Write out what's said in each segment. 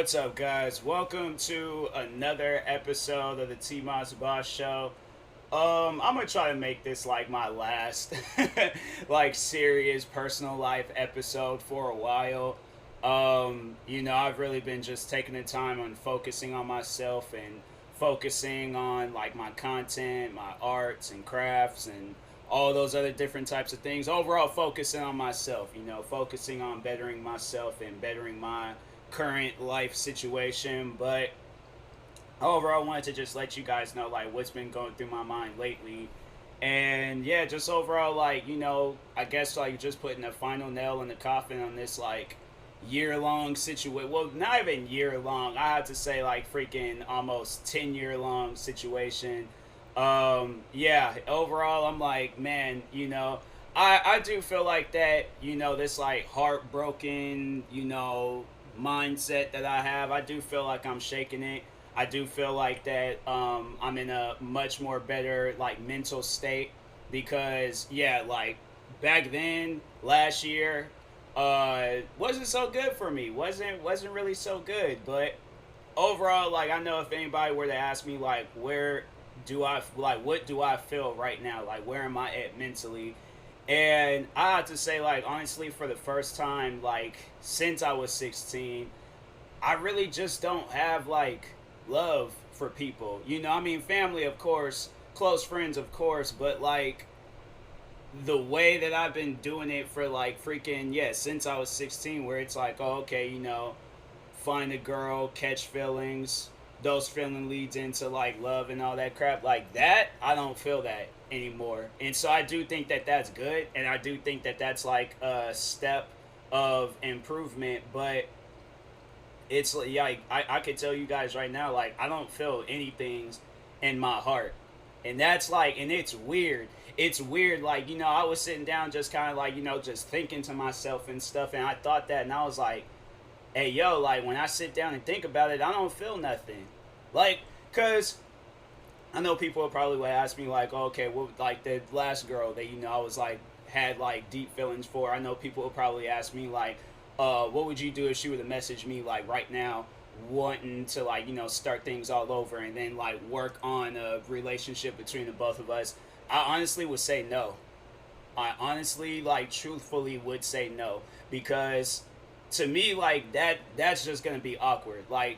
What's up, guys? Welcome to another episode of the TMossBoss show. I'm gonna try to make this like my last, like serious personal life episode for a while. I've really been just taking the time on focusing on myself and focusing on like my content, my arts and crafts, and all those other different types of things. Overall, focusing on myself. Focusing on bettering myself and bettering my current life situation. But overall, I wanted to just let you guys know like what's been going through my mind lately. And yeah, just overall, like, I guess like just putting a final nail in the coffin on this like year long situation. Well, not even year long. I have to say like freaking almost 10-year long situation. Yeah, overall, I'm like, man, I do feel like that, this like heartbroken, mindset that I have. I do feel like I'm shaking it. I do feel like that I'm in a much more better like mental state because yeah, like back then last year wasn't so good for me. Wasn't really so good, but overall, like I know if anybody were to ask me like where do I like what do I feel right now, like where am I at mentally, and I have to say like honestly for the first time like since I was 16, I really just don't have like love for people. I mean family of course, close friends of course, but like the way that I've been doing it for like freaking yeah since I was 16, where it's like, oh, okay, find a girl, catch feelings, those feeling leads into like love and all that crap like that. I don't feel that anymore, and so I do think that that's good, and I do think that that's like a step of improvement. But it's like I could tell you guys right now, like I don't feel anything in my heart, and that's like, and it's weird, like I was sitting down just kind of like just thinking to myself and stuff, and I thought that, and I was like, hey yo, like when I sit down and think about it, I don't feel nothing, like, cause I know people would ask me like, oh, okay, what like the last girl that I was like had like deep feelings for. I know people would probably ask me like, what would you do if she would have messaged me like right now, wanting to like start things all over and then like work on a relationship between the both of us? I honestly would say no. I honestly like truthfully would say no, because to me like that's just gonna be awkward. Like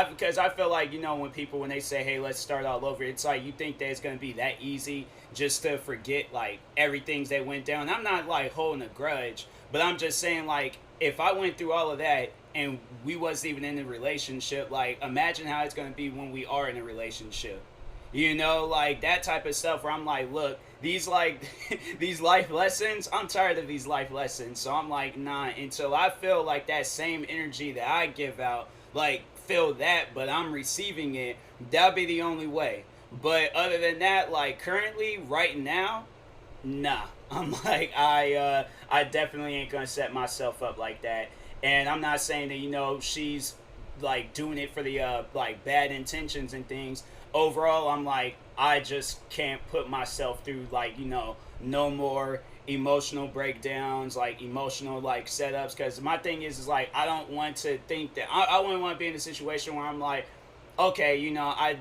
because I feel like when people when they say hey let's start all over, it's like you think that it's gonna be that easy just to forget like everything that went down. I'm not like holding a grudge, but I'm just saying like if I went through all of that and we wasn't even in a relationship, like imagine how it's gonna be when we are in a relationship. Like that type of stuff where I'm like, look, these like these life lessons, I'm tired of these life lessons. So I'm like, nah, until I feel like that same energy that I give out, like feel that, but I'm receiving it, that'll be the only way. But other than that, like currently, right now, nah. I'm like, I definitely ain't gonna set myself up like that. And I'm not saying that, she's like doing it for the like bad intentions and things. Overall, I'm like, I just can't put myself through like no more emotional breakdowns, like emotional like setups, because my thing is like I don't want to think that I wouldn't want to be in a situation where I'm like, okay, I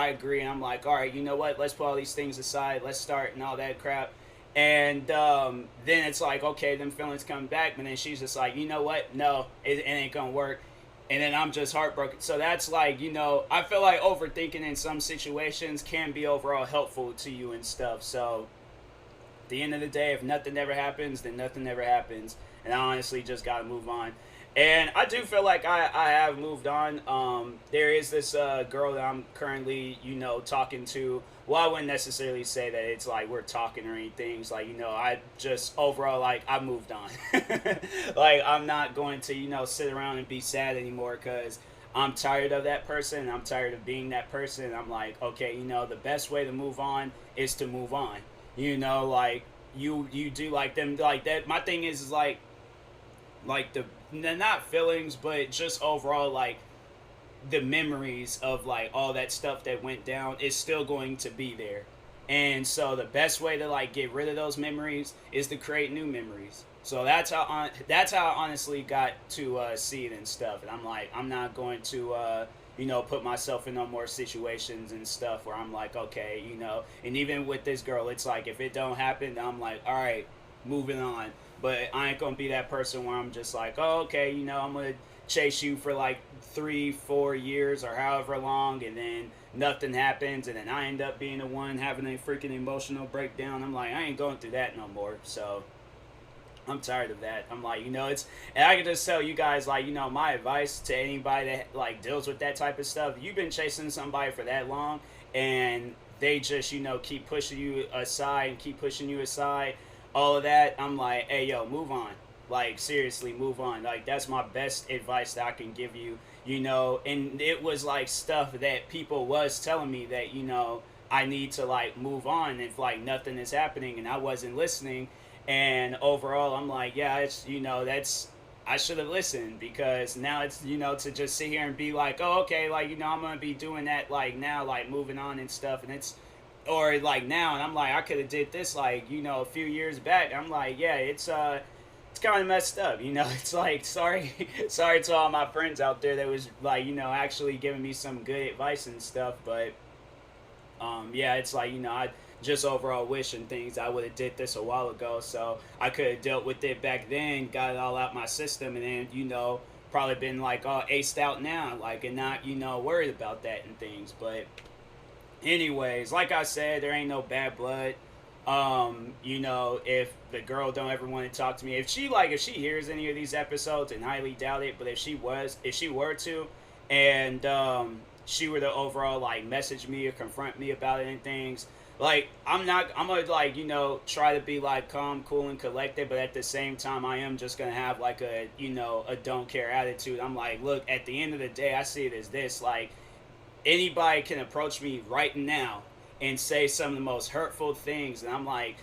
agree, and I'm like, all right, you know what, let's put all these things aside, let's start and all that crap. And then it's like, okay, them feelings come back, but then she's just like, you know what, no, it ain't gonna work, and then I'm just heartbroken. So that's like, I feel like overthinking in some situations can be overall helpful to you and stuff. So at the end of the day, if nothing ever happens, then nothing ever happens, and I honestly just gotta move on. And I do feel like I have moved on. There is this girl that I'm currently, talking to. Well, I wouldn't necessarily say that it's like we're talking or anything. It's like, I just overall, like, I moved on. Like, I'm not going to, sit around and be sad anymore, because I'm tired of that person. I'm tired of being that person. I'm like, okay, the best way to move on is to move on. Like, you do like them, like that. My thing is like the not feelings, but just overall like the memories of like all that stuff that went down is still going to be there. And so the best way to like get rid of those memories is to create new memories. So that's how I honestly got to see it and stuff. And I'm like, I'm not going to put myself in no more situations and stuff where I'm like, okay, and even with this girl, it's like if it don't happen, I'm like, all right, moving on. But I ain't gonna be that person where I'm just like, oh, okay, I'm gonna chase you for like 3-4 years or however long, and then nothing happens, and then I end up being the one having a freaking emotional breakdown. I'm like, I ain't going through that no more. So I'm tired of that. I'm like, and I can just tell you guys, like, my advice to anybody that like deals with that type of stuff. You've been chasing somebody for that long, and they just, keep pushing you aside and keep pushing you aside, all of that. I'm like, hey, yo, move on. Like, seriously, move on. Like, that's my best advice that I can give you, and it was like stuff that people was telling me that, I need to like move on if like nothing is happening, and I wasn't listening. And overall, I'm like, yeah, it's, that's, I should have listened, because now it's, to just sit here and be like, oh, okay, like, I'm going to be doing that, like, now, like, moving on and stuff. And it's, or like now, and I'm like, I could have did this, like, a few years back. I'm like, yeah, it's kind of messed up, It's like, sorry to all my friends out there that was like, actually giving me some good advice and stuff. But yeah, it's like, I just overall wishing things I would have did this a while ago, so I could have dealt with it back then, got it all out my system, and then, probably been like all aced out now, like, and not, worried about that and things. But anyways, like I said, there ain't no bad blood. If the girl don't ever want to talk to me, if she hears any of these episodes, and highly doubt it, but if she were to, and she were to overall like message me or confront me about it and things, like, I'm gonna like, try to be like calm, cool, and collected, but at the same time, I am just gonna have like a, a don't care attitude. I'm like, look, at the end of the day, I see it as this, like, anybody can approach me right now and say some of the most hurtful things, and I'm like,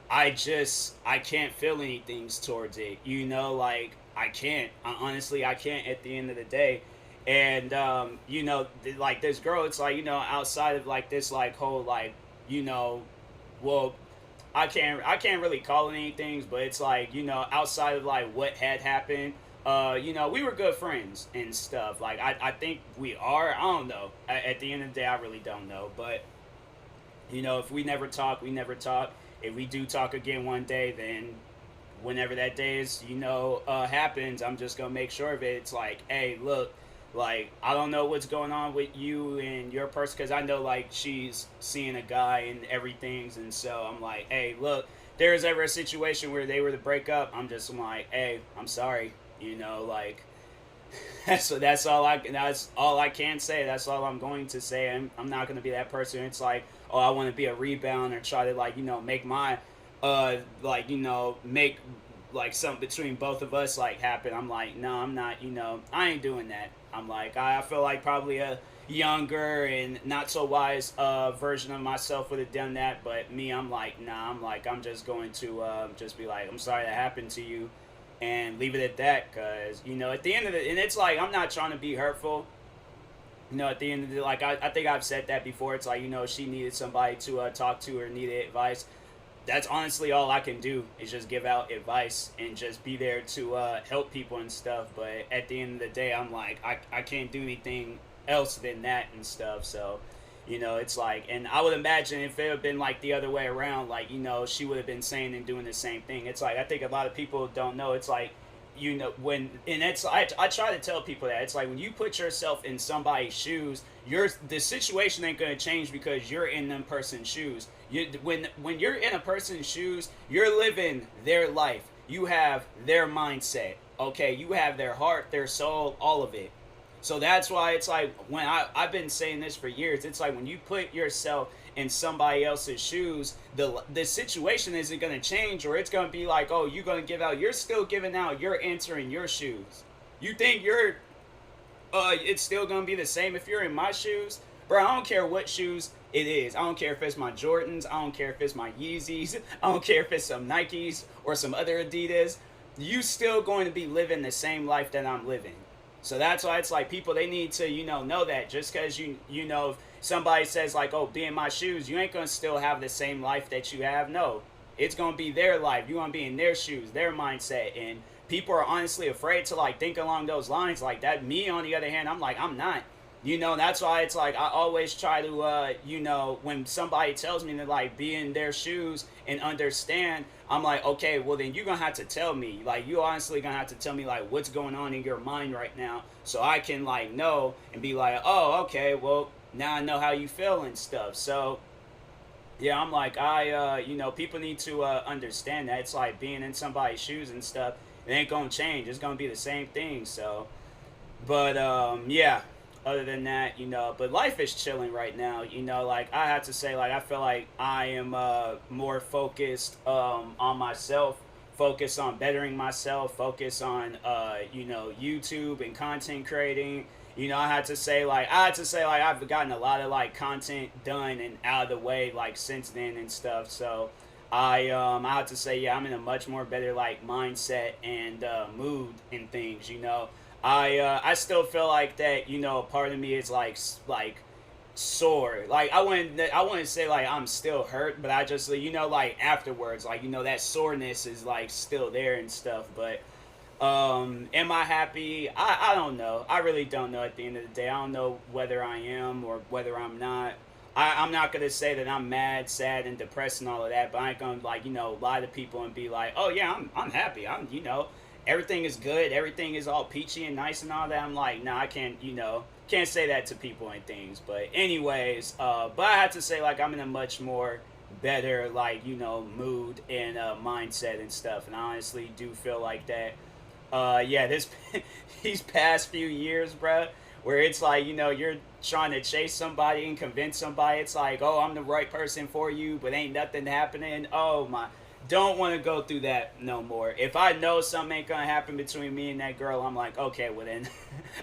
I can't feel anything towards it, like, I can't. Honestly, I can't at the end of the day. And, like, this girl, it's like, outside of like this, like, whole, like, well, I can't really call it anything, but it's like, outside of like what had happened, we were good friends and stuff. Like, I think we are. I don't know. At the end of the day, I really don't know. But, if we never talk, we never talk. If we do talk again one day, then whenever that day is, happens, I'm just gonna make sure of it. It's like, hey, look, like, I don't know what's going on with you and your person, because I know, like, she's seeing a guy and everything, and so I'm like, hey, look, there's ever a situation where they were to break up, I'm just like, hey, I'm sorry, like, that's all I can say. That's all I'm going to say. I'm not going to be that person. It's like, oh, I want to be a rebound or try to, like, make my, like, make, like, something between both of us, like, happen. I'm like, no, I'm not, I ain't doing that. I'm like, I feel like probably a younger and not so wise version of myself would have done that. But me, I'm like, nah, I'm just going to just be like, I'm sorry that happened to you, and leave it at that. Because, at the end of it, and it's like, I'm not trying to be hurtful. At the end of the day, like, I think I've said that before. It's like, she needed somebody to talk to or needed advice. That's honestly all I can do, is just give out advice and just be there to help people and stuff. But at the end of the day, I'm like, I can't do anything else than that and stuff. So, it's like, and I would imagine if it had been like the other way around, like, she would have been saying and doing the same thing. It's like, I think a lot of people don't know. It's like, when, and it's, I try to tell people that it's like, when you put yourself in somebody's shoes, the situation ain't going to change because you're in them person's shoes. When you're in a person's shoes, you're living their life. You have their mindset, okay? You have their heart, their soul, all of it. So that's why it's like, when I've been saying this for years, it's like, when you put yourself in somebody else's shoes, the situation isn't going to change, or it's going to be like, oh, you're going to give out, you're still giving out, you're entering your shoes. You think it's still going to be the same if you're in my shoes? Bro, I don't care what shoes it is. I don't care if it's my Jordans. I don't care if it's my Yeezys. I don't care if it's some Nikes or some other Adidas. You still going to be living the same life that I'm living. So that's why it's like, people, they need to, know that. Just because, if somebody says like, oh, be in my shoes, you ain't going to still have the same life that you have. No. It's gonna be their life. You're gonna be in their shoes, their mindset, and people are honestly afraid to like think along those lines like that. Me, on the other hand, I'm like, I'm not. That's why it's like I always try to, when somebody tells me to like be in their shoes and understand, I'm like, okay, well then you're gonna have to tell me, like, you honestly gonna have to tell me like what's going on in your mind right now, so I can like know and be like, oh, okay, well now I know how you feel and stuff. So yeah, I'm like, people need to understand that it's like being in somebody's shoes and stuff. It ain't gonna change. It's gonna be the same thing. So, but yeah. Other than that, but life is chilling right now. Like I have to say, like I feel like I am more focused on myself, focused on bettering myself, focused on YouTube and content creating. I had to say like I've gotten a lot of like content done and out of the way like since then and stuff. So I have to say, yeah, I'm in a much more better like mindset and mood and things. I still feel like that. A part of me is like sore. Like I wouldn't say like I'm still hurt, but I just like afterwards, like that soreness is like still there and stuff. But am I happy? I don't know. I really don't know at the end of the day. I don't know whether I am or whether I'm not. I'm not gonna say that I'm mad, sad, and depressed and all of that, but I ain't gonna like lie to people and be like, oh yeah, I'm happy. Everything is good. Everything is all peachy and nice and all that. I'm like, nah, I can't say that to people and things. But anyways, but I have to say like I'm in a much more better like mood and mindset and stuff, and I honestly do feel like that. Yeah, these past few years, bruh, where it's like you're trying to chase somebody and convince somebody it's like, oh, I'm the right person for you, but ain't nothing happening. Oh my, don't want to go through that no more. If I know something ain't gonna happen between me and that girl, I'm like, okay, well then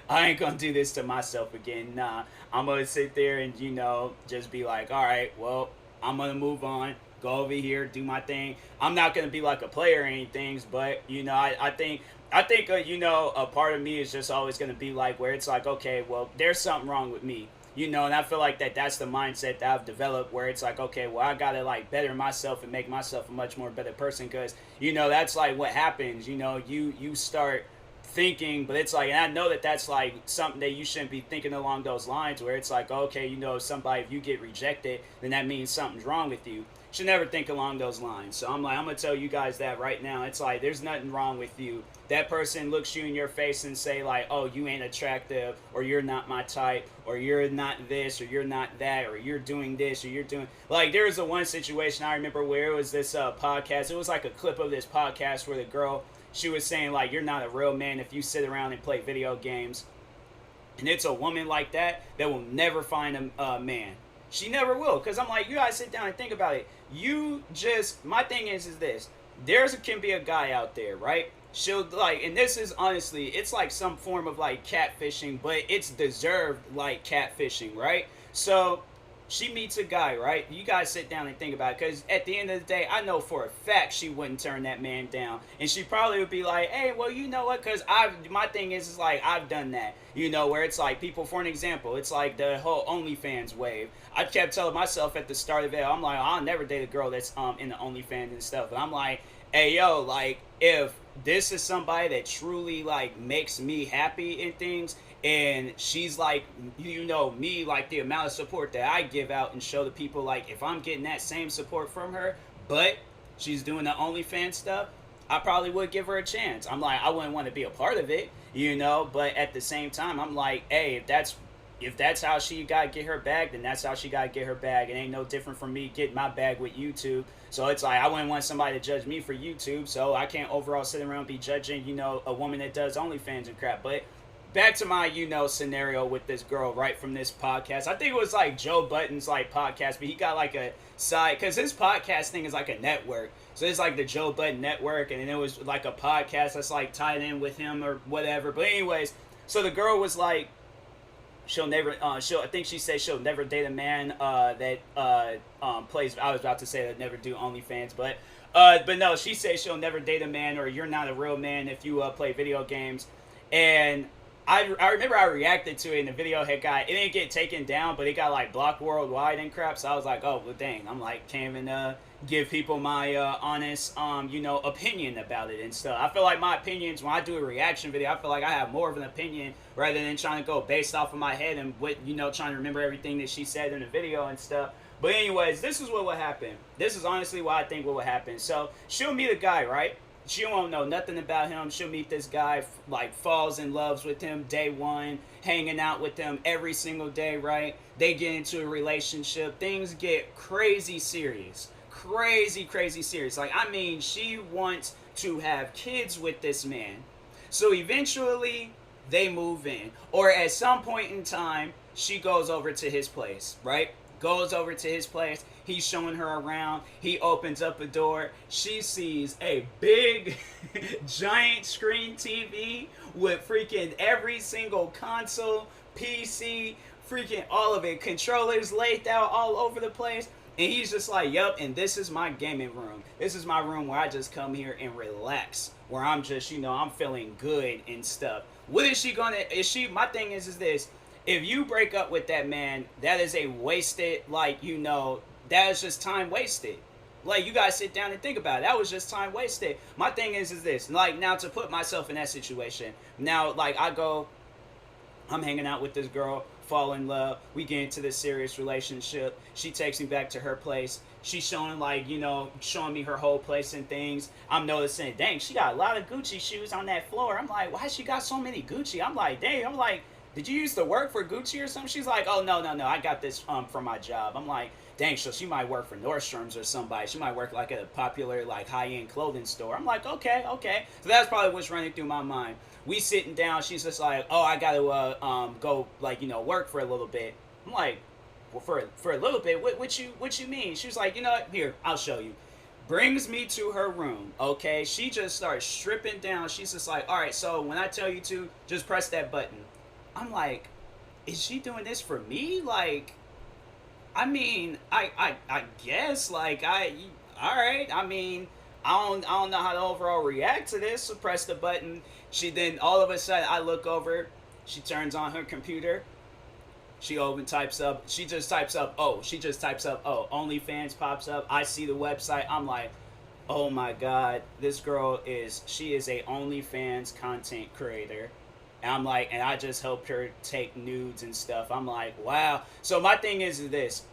I ain't gonna do this to myself again. Nah, I'm gonna sit there and just be like, all right, well, I'm gonna move on, go over here, do my thing. I'm not gonna be like a player or anything, but I think a part of me is just always gonna be like where it's like, okay, well, there's something wrong with me. And I feel like that's the mindset that I've developed where it's like, okay, well, I gotta like better myself and make myself a much more better person, because that's like what happens. You start thinking, but it's like, and I know that that's like something that you shouldn't be thinking along those lines, where it's like, okay, somebody, if you get rejected, then that means something's wrong with you. Should never think along those lines. So I'm gonna tell you guys that right now. It's like there's nothing wrong with you. That person looks you in your face and say like, oh, you ain't attractive, or you're not my type, or you're not this, or you're not that, or you're doing this, or you're doing, like, there was a one situation I remember where it was this podcast. It was like a clip of this podcast where the girl, she was saying like, you're not a real man if you sit around and play video games. And it's a woman like that will never find a man. She never will. Because I'm like, you guys sit down and think about it. My thing is this. Can be a guy out there, right? She'll like, and this is honestly, it's like some form of like catfishing, but it's deserved like catfishing, right? So she meets a guy, right? You guys sit down and think about it, because at the end of the day, I know for a fact she wouldn't turn that man down, and she probably would be like, hey, well, you know what? Because my thing is like I've done that, where it's like people, for an example, it's like the whole OnlyFans wave. I kept telling myself at the start of it, I'm like, I'll never date a girl that's in the OnlyFans and stuff, and I'm like, hey, yo, like, if this is somebody that truly like makes me happy and things, and she's like, me, like the amount of support that I give out and show the people, like if I'm getting that same support from her, but she's doing the OnlyFans stuff, I probably would give her a chance. I'm like, I wouldn't want to be a part of it, but at the same time, I'm like, hey, if that's how she gotta get her bag, then that's how she gotta get her bag. It ain't no different from me getting my bag with YouTube. So it's like, I wouldn't want somebody to judge me for YouTube, so I can't overall sit around and be judging, a woman that does OnlyFans and crap. But back to my, scenario with this girl right from this podcast. I think it was like Joe Budden's like podcast, but he got like a side, because his podcast thing is like a network. So it's like the Joe Budden network, and then it was like a podcast that's like tied in with him or whatever. But anyways, so the girl was like, I think she said she'll never date a man that plays, I was about to say that never do OnlyFans, but no, she said she'll never date a man, or you're not a real man if you play video games. And I remember I reacted to it and the video had got, it didn't get taken down, but it got like blocked worldwide and crap. So I was like, oh well, dang. I'm like, can't even give people my honest opinion about it and stuff. I feel like my opinions when I do a reaction video, I feel like I have more of an opinion rather than trying to go based off of my head and what trying to remember everything that she said in the video and stuff. But anyways, this is what would happen. This is honestly what I think what would happen. So she'll meet a guy, right? She won't know nothing about him. She'll meet this guy, like falls in love with him day one, hanging out with him every single day, right? They get into a relationship. Things get crazy serious. Crazy serious. Like, I mean, she wants to have kids with this man. So eventually, they move in. Or at some point in time, she goes over to his place, right? Goes over to his place. He's showing her around. He opens up a door. She sees a big, giant screen TV with freaking every single console, PC, freaking all of it. Controllers laid out all over the place. And he's just like, yup, and this is my gaming room. This is my room where I just come here and relax. Where I'm just, I'm feeling good and stuff. What is she gonna, my thing is this. If you break up with that man, that is a wasted, that is just time wasted. Like, you guys sit down and think about it. That was just time wasted. My thing is this. Like, now to put myself in that situation. Now, like, I'm hanging out with this girl, fall in love. We get into this serious relationship. She takes me back to her place. She's showing, showing me her whole place and things. I'm noticing, dang, she got a lot of Gucci shoes on that floor. I'm like, why she got so many Gucci? I'm like, dang, did you used to work for Gucci or something? She's like, oh, no, I got this from my job. I'm like, dang, so she might work for Nordstrom's or somebody. She might work like at a popular high-end clothing store. I'm like, okay. So that's probably what's running through my mind. We sitting down. She's just like, oh, I got to go work for a little bit. I'm like, well, for a little bit? What you mean? She was like, you know what? Here, I'll show you. Brings me to her room, okay? She just starts stripping down. She's just like, all right, so when I tell you to, just press that button. I'm like, is she doing this for me? Like, I mean, I guess, all right. I mean, I don't know how to overall react to this. So press the button. She then, all of a sudden, I look over. She turns on her computer. She types up, oh, OnlyFans pops up. I see the website. I'm like, oh my God, this girl she is a OnlyFans content creator. And I'm like, and I just helped her take nudes and stuff. I'm like, wow. So my thing is this.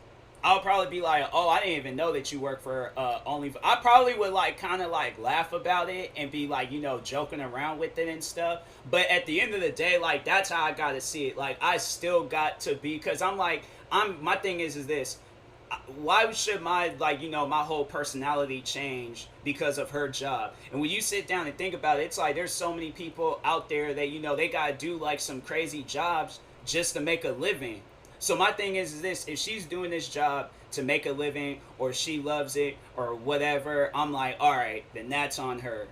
I'll probably be like, oh, I didn't even know that you work for OnlyFans. I probably would kind of laugh about it and be joking around with it and stuff. But at the end of the day, that's how I got to see it. I still got to be, because my thing is this. Why should my my whole personality change because of her job? And when you sit down and think about it, it's there's so many people out there that they gotta do some crazy jobs just to make a living. So my thing is this: if she's doing this job to make a living, or she loves it, or whatever, I'm like, all right, then that's on her.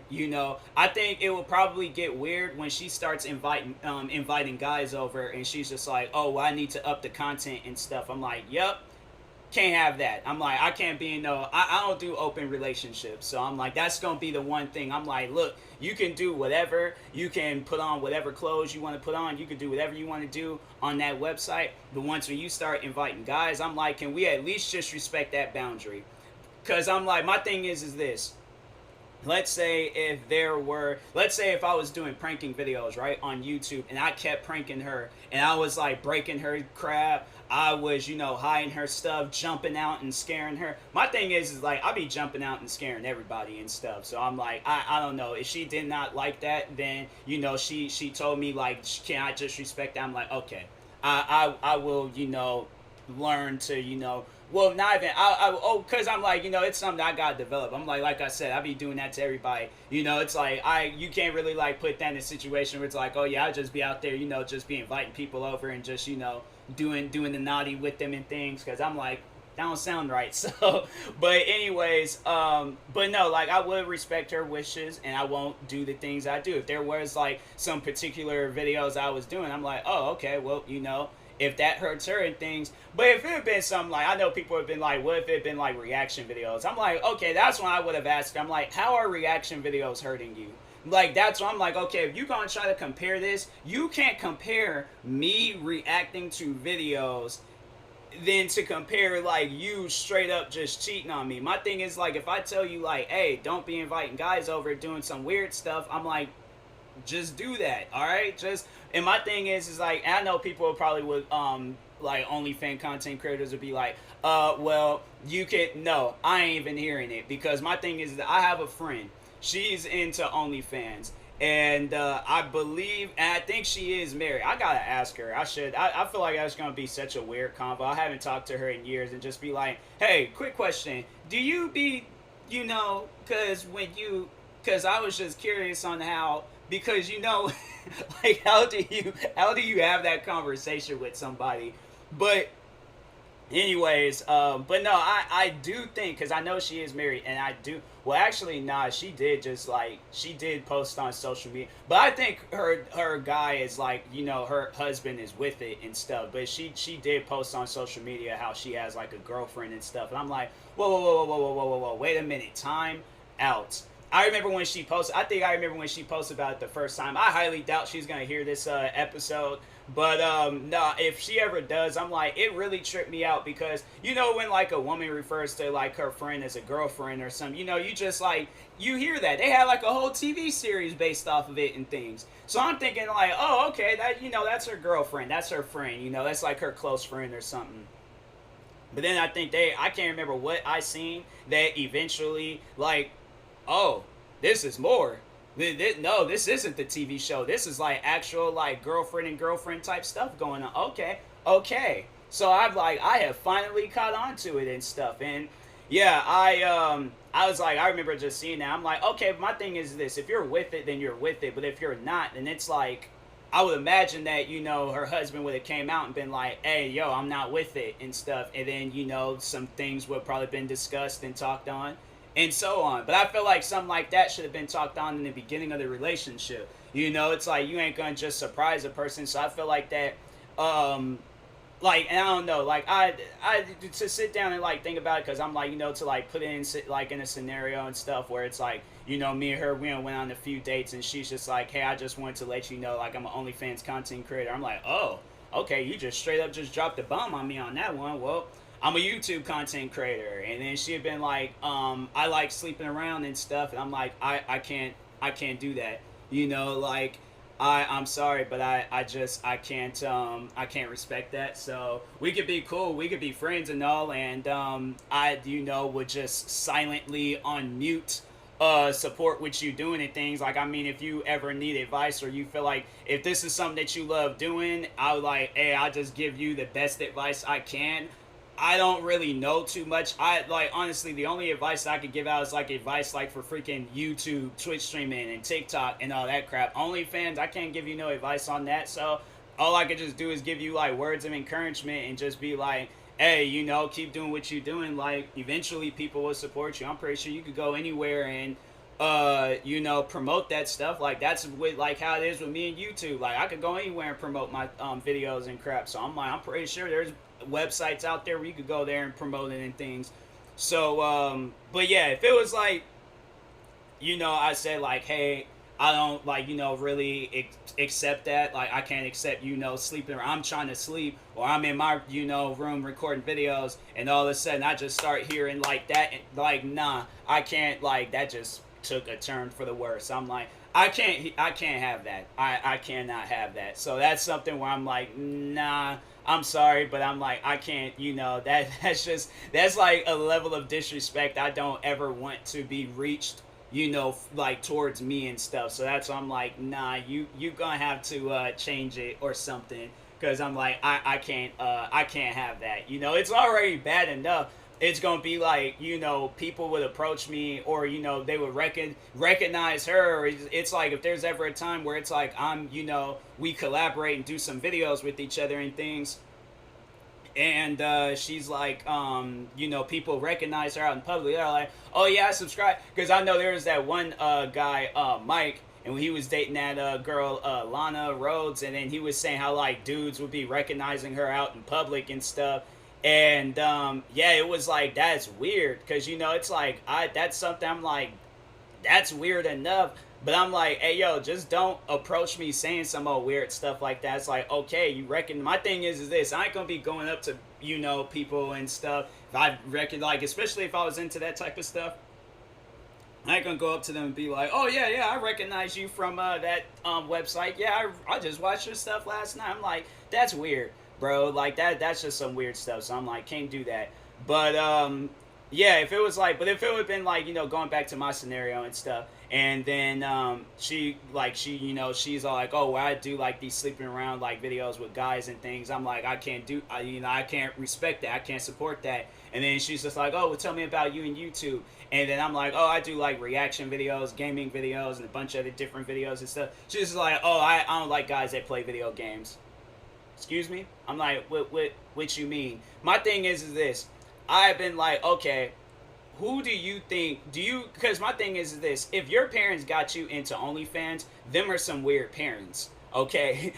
I think it will probably get weird when she starts inviting guys over, and she's just like, oh, well, I need to up the content and stuff. I'm like, yep. Can't have that. I'm like, I can't be in I don't do open relationships. So I'm like, that's going to be the one thing. I'm like, look, you can do whatever. You can put on whatever clothes you want to put on. You can do whatever you want to do on that website. But once when you start inviting guys, I'm like, can we at least just respect that boundary? Because I'm like, my thing is this. Let's say if I was doing pranking videos, right, on YouTube, and I kept pranking her, and I was breaking her crap, I was, hiding her stuff, jumping out and scaring her. My thing is I be jumping out and scaring everybody and stuff. So I'm like, I don't know. If she did not like that, then, she told me, can I just respect that? I'm like, okay, I will, learn to, well, not even, because I'm like, it's something I gotta develop. I'm like I said, I be doing that to everybody. It's you can't really put that in a situation where it's oh yeah, I'll just be out there, just be inviting people over and just, doing the naughty with them and things. Because I'm like, that don't sound right. So, but anyways, but no, I would respect her wishes and I won't do the things I do. If there was some particular videos I was doing, I'm like, oh, okay, well, if that hurts her and things. But if it had been something I know people have been what if it had been reaction videos? I'm like, okay, that's when I would have asked her. I'm like, how are reaction videos hurting you? Like, that's why I'm like, okay, if you're gonna try to compare this, you can't compare me reacting to videos than to compare like you straight up just cheating on me. My thing is like, if I tell you like, hey, don't be inviting guys over doing some weird stuff, I'm like, just do that, all right? Just, and my thing is like, I know people probably would like OnlyFans content creators would be like, well, you could, no, I ain't even hearing it, because my thing is that I have a friend, she's into OnlyFans, and I believe, and I think she is married. I gotta ask her. I feel like that's gonna be such a weird convo. I haven't talked to her in years, and just be like, hey, quick question. Do you be, because because I was just curious on how, because like how do you have that conversation with somebody? But anyways, but no, I do think, because I know she is married, and I do, well, actually, nah, she did just like, she did post on social media, but I think her guy is like, her husband is with it and stuff, but she did post on social media how she has like a girlfriend and stuff, and I'm like, whoa, whoa, whoa, whoa, whoa, whoa, whoa, whoa, wait a minute, time out. I remember when she posted. I think I remember when she posted about it the first time. I highly doubt she's gonna hear this episode, but no, if she ever does, I'm like, it really tripped me out, because when like a woman refers to like her friend as a girlfriend or something, you just like, you hear that they had like a whole TV series based off of it and things. So I'm thinking like, oh, okay, that that's her girlfriend, that's her friend, that's like her close friend or something. But then I think I can't remember what I seen that eventually like, oh, this is more. No, this isn't the TV show. This is like actual like girlfriend and girlfriend type stuff going on. Okay, okay. So I have finally caught on to it and stuff. And yeah, I was like, I remember just seeing that. I'm like, okay, but my thing is this: if you're with it, then you're with it. But if you're not, then it's like, I would imagine that her husband would have came out and been like, hey, yo, I'm not with it and stuff. And then some things would have probably been discussed and talked on and so on. But I feel like something like that should have been talked on in the beginning of the relationship. It's like, you ain't gonna just surprise a person. So I feel like that, like, and I don't know, like, I to sit down and like think about it, because I'm like, to like put it in like in a scenario and stuff where it's like, me and her, we went on a few dates, and she's just like, hey, I just wanted to let you know, like, I'm an OnlyFans content creator. I'm like, oh, okay, you just straight up just dropped a bomb on me on that one. Well, I'm a YouTube content creator. And then she had been like, I like sleeping around and stuff, and I'm like, I can't do that. Like, I'm sorry, but I can't respect that. So we could be cool, we could be friends and all, and I would just silently on mute support what you doing and things. Like, I mean, if you ever need advice, or you feel like if this is something that you love doing, I would like, hey, I'll just give you the best advice I can. I don't really know too much. I like, honestly, the only advice I could give out is like advice like for freaking YouTube, Twitch streaming, and TikTok and all that crap. OnlyFans, I can't give you no advice on that. So all I could just do is give you like words of encouragement and just be like, hey, keep doing what you're doing. Like, eventually people will support you. I'm pretty sure you could go anywhere and promote that stuff. Like, that's with like how it is with me and YouTube. Like, I could go anywhere and promote my videos and crap. So I'm pretty sure there's websites out there where you could go there and promote it and things. So but yeah, if it was like, I said like, hey, I don't like, really accept that. Like, I can't accept, sleeping, or I'm trying to sleep, or I'm in my, room recording videos, and all of a sudden I just start hearing like that. Like, nah, I can't, like, that just took a turn for the worse. I'm like, I can't have that. I cannot have that. So that's something where I'm like, nah, I'm sorry, but I'm like, I can't, that's like a level of disrespect I don't ever want to be reached, like towards me and stuff. So that's why I'm like, nah, you gonna have to change it or something, because I'm like, I can't have that. It's already bad enough. It's gonna be like, people would approach me, or they would recognize her. Or it's like, if there's ever a time where it's like, we collaborate and do some videos with each other and things, and she's like, people recognize her out in public. They're like, oh yeah, I subscribe, because I know there's that one guy, Mike, and he was dating that girl, Lana Rhodes, and then he was saying how like dudes would be recognizing her out in public and stuff. And yeah, it was like, that's weird, because it's like, that's something I'm like, that's weird enough, But I'm like, hey, yo, just don't approach me saying some old weird stuff like that. It's like, okay, you reckon. My thing is this: I ain't gonna be going up to people and stuff. If I reckon, like, especially if I was into that type of stuff, I ain't gonna go up to them and be like, oh yeah, yeah, I recognize you from that website. Yeah, I just watched your stuff last night. I'm like, that's weird, bro. Like that's just some weird stuff. So I'm like, can't do that. But yeah, if it was like, but if it would have been like, going back to my scenario and stuff, and then she's all like, oh, well, I do like these sleeping around like videos with guys and things. I'm like, I can't do, I can't respect that. I can't support that. And then she's just like, oh, well, tell me about you and YouTube. And then I'm like, oh, I do like reaction videos, gaming videos, and a bunch of other different videos and stuff. She's just like, oh, I don't like guys that play video games. Excuse me? I'm like, what you mean? My thing is this. I've been like, okay, who do you think, because my thing is this, if your parents got you into OnlyFans, them are some weird parents, okay?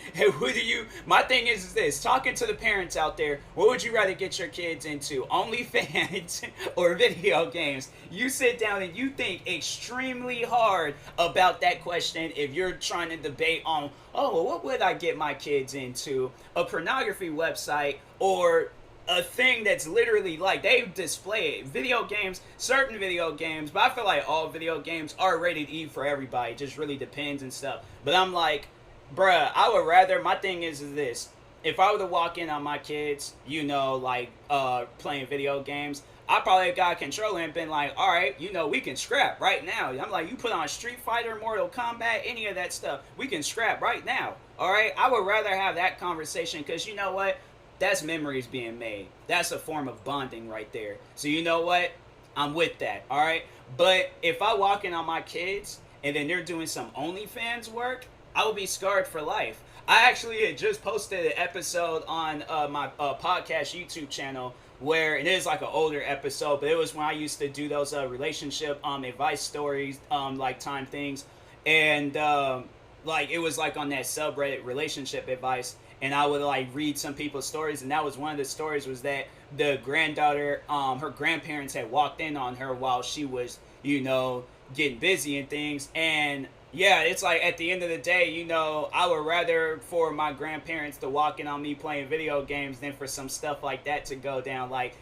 My thing is this, talking to the parents out there, what would you rather get your kids into, OnlyFans or video games? You sit down and you think extremely hard about that question if you're trying to debate on, oh, well, what would I get my kids into? A pornography website or a thing that's literally like they display it. Video games, certain video games, but I feel like all video games are rated E for everybody. It just really depends and stuff. But I'm like, bruh, I would rather, my thing is this. If I were to walk in on my kids, playing video games, I probably got a controller and been like, all right, we can scrap right now. I'm like, you put on Street Fighter, Mortal Kombat, any of that stuff, we can scrap right now. All right, I would rather have that conversation because you know what? That's memories being made. That's a form of bonding right there. So you know what? I'm with that, all right? But if I walk in on my kids and then they're doing some OnlyFans work, I will be scarred for life. I actually had just posted an episode on my podcast YouTube channel where it is like an older episode, but it was when I used to do those relationship advice stories, like time things. And it was like on that subreddit relationship advice. And I would like read some people's stories, and that was one of the stories was that the granddaughter, her grandparents had walked in on her while she was, getting busy and things. And yeah, it's like at the end of the day, I would rather for my grandparents to walk in on me playing video games than for some stuff like that to go down. Like,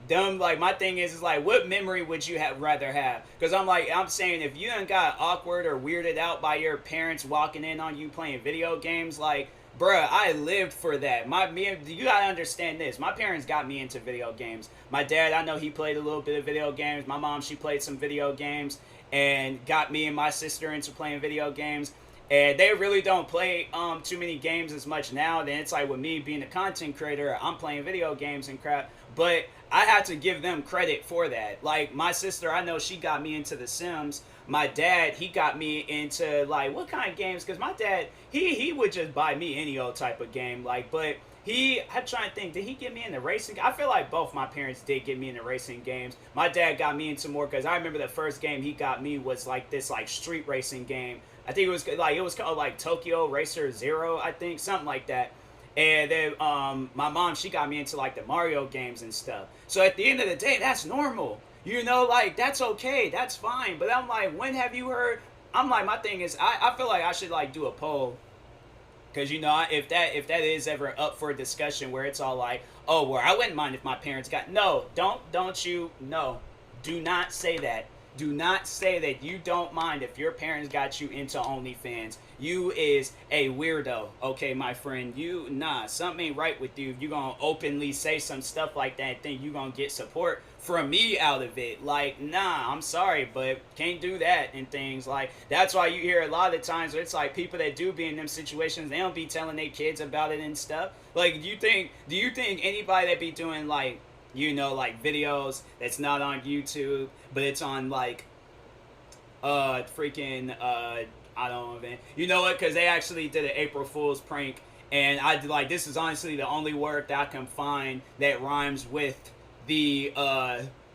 dumb, like my thing is like, what memory would you rather have? Because I'm saying if you done got awkward or weirded out by your parents walking in on you playing video games, like, bruh, I lived for that. You gotta understand this. My parents got me into video games. My dad, I know he played a little bit of video games. My mom, she played some video games and got me and my sister into playing video games. And they really don't play too many games as much now. Then it's like with me being a content creator, I'm playing video games and crap. But I had to give them credit for that. Like my sister, I know she got me into The Sims. My dad, he got me into like what kind of games? Because my dad, he would just buy me any old type of game. Like, but I'm trying to think, did he get me into racing? I feel like both my parents did get me into racing games. My dad got me into more because I remember the first game he got me was like this like street racing game. I think it was called like Tokyo Racer Zero, I think, something like that. And then my mom, she got me into like the Mario games and stuff. So at the end of the day, that's normal. Like that's okay, that's fine. But I'm like, when have you heard? I'm like, my thing is, I feel like I should like do a poll. Because if that is ever up for a discussion where it's all like, oh, well, I wouldn't mind if my parents got, no, do not say that. Do not say that you don't mind if your parents got you into OnlyFans. You is a weirdo, okay, my friend. Something ain't right with you. You gonna openly say some stuff like that and think you gonna get support from me out of it. Like, I'm sorry, but can't do that and things. Like, that's why you hear a lot of the times where it's like people that do be in them situations, they don't be telling their kids about it and stuff. Like, do you think anybody that be doing like, like videos that's not on YouTube, but it's on like, I don't know, man. You know what? Because they actually did an April Fool's prank, and this is honestly the only word that I can find that rhymes with the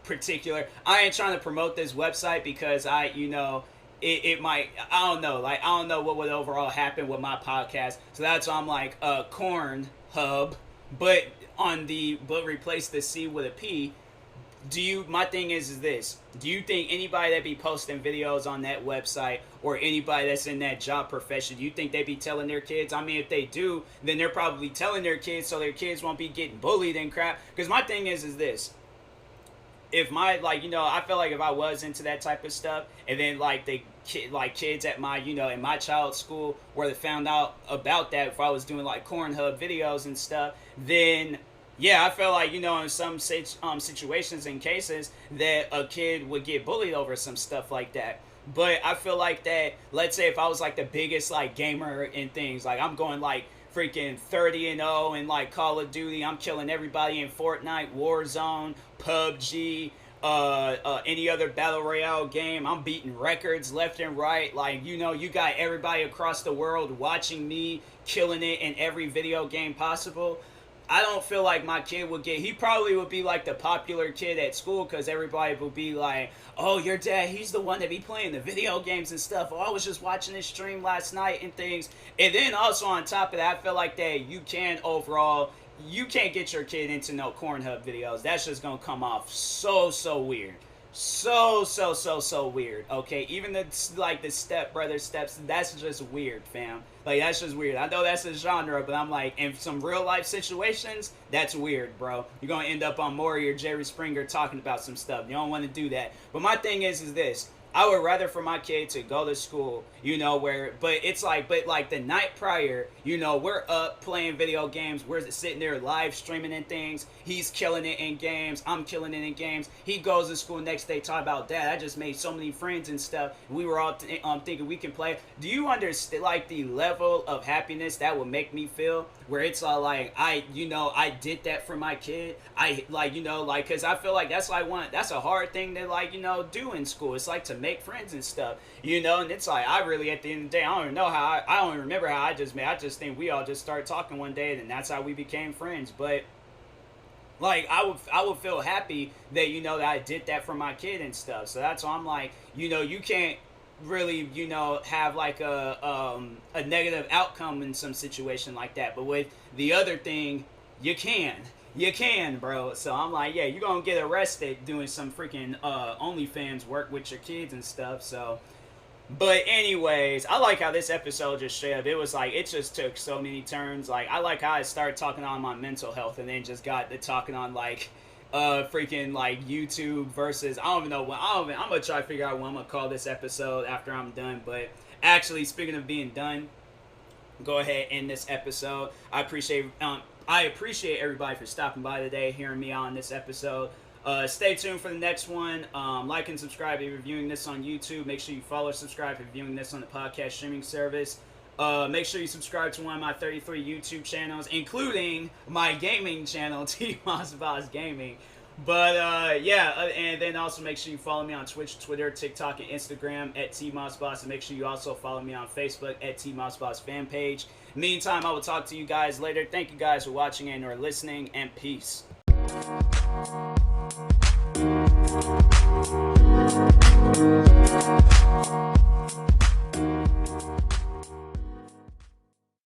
particular. I ain't trying to promote this website because it might, I don't know, like I don't know what would overall happen with my podcast. So that's why I'm like Corn Hub, but replace the C with a P. my thing is this, do you think anybody that be posting videos on that website or anybody that's in that job profession, do you think they be telling their kids? I mean, if they do, then they're probably telling their kids so their kids won't be getting bullied and crap. Because my thing is this, if my, like, I feel like if I was into that type of stuff, and then like kids at my, in my child's school where they found out about that, if I was doing like Cornhub videos and stuff, then yeah, I feel like, in some situations and cases that a kid would get bullied over some stuff like that. But I feel like that, let's say if I was like the biggest like gamer in things, like I'm going like freaking 30-0 in like Call of Duty, I'm killing everybody in Fortnite, Warzone, PUBG, any other battle royale game, I'm beating records left and right. Like, you got everybody across the world watching me killing it in every video game possible. I don't feel like my kid would he probably would be like the popular kid at school, because everybody would be like, oh, your dad, he's the one that be playing the video games and stuff. Oh, I was just watching his stream last night and things. And then also on top of that, I feel like that you can't get your kid into no Cornhub videos. That's just gonna come off so weird. So weird. Okay, even the stepbrother steps, that's just weird, fam. Like, that's just weird. I know that's a genre, but I'm like, in some real life situations, that's weird, bro. You're gonna end up on Maury or Jerry Springer talking about some stuff. You don't want to do that. But my thing is this, I would rather for my kid to go to school, but the night prior, we're up playing video games, we're sitting there live streaming and things, he's killing it in games, I'm killing it in games, he goes to school next day talking about, Dad, I just made so many friends and stuff, we were all thinking we can play. Do you understand, like, the level of happiness that would make me feel, where it's all like, I did that for my kid, because I feel like that's a hard thing to, do in school. It's like to make friends and stuff, and it's like, I really, at the end of the day, I don't even know how, I don't even remember how I just think we all just started talking one day, and that's how we became friends. But like, I would feel happy that, that I did that for my kid and stuff. So that's why I'm like, you can't really, have like a negative outcome in some situation like that. But with the other thing, you can, bro. So I'm like, yeah, you're gonna get arrested doing some freaking OnlyFans work with your kids and stuff. So, but anyways, I like how this episode just straight up, it was like, it just took so many turns. Like, I like how I started talking on my mental health and then just got to talking on like freaking like YouTube versus, I don't even know what, I'm gonna try to figure out what I'm gonna call this episode after I'm done. But actually, speaking of being done, go ahead and end this episode. I appreciate everybody for stopping by today, hearing me on this episode. Stay tuned for the next one. Like and subscribe if you're viewing this on YouTube. Make sure you follow, subscribe if you're viewing this on the podcast streaming service. Make sure you subscribe to one of my 33 YouTube channels, including my gaming channel, TMossBoss Gaming. But and then also make sure you follow me on Twitch, Twitter, TikTok, and Instagram at TMossBoss. And make sure you also follow me on Facebook at TMossBoss fan page. Meantime, I will talk to you guys later. Thank you guys for watching and or listening, and peace.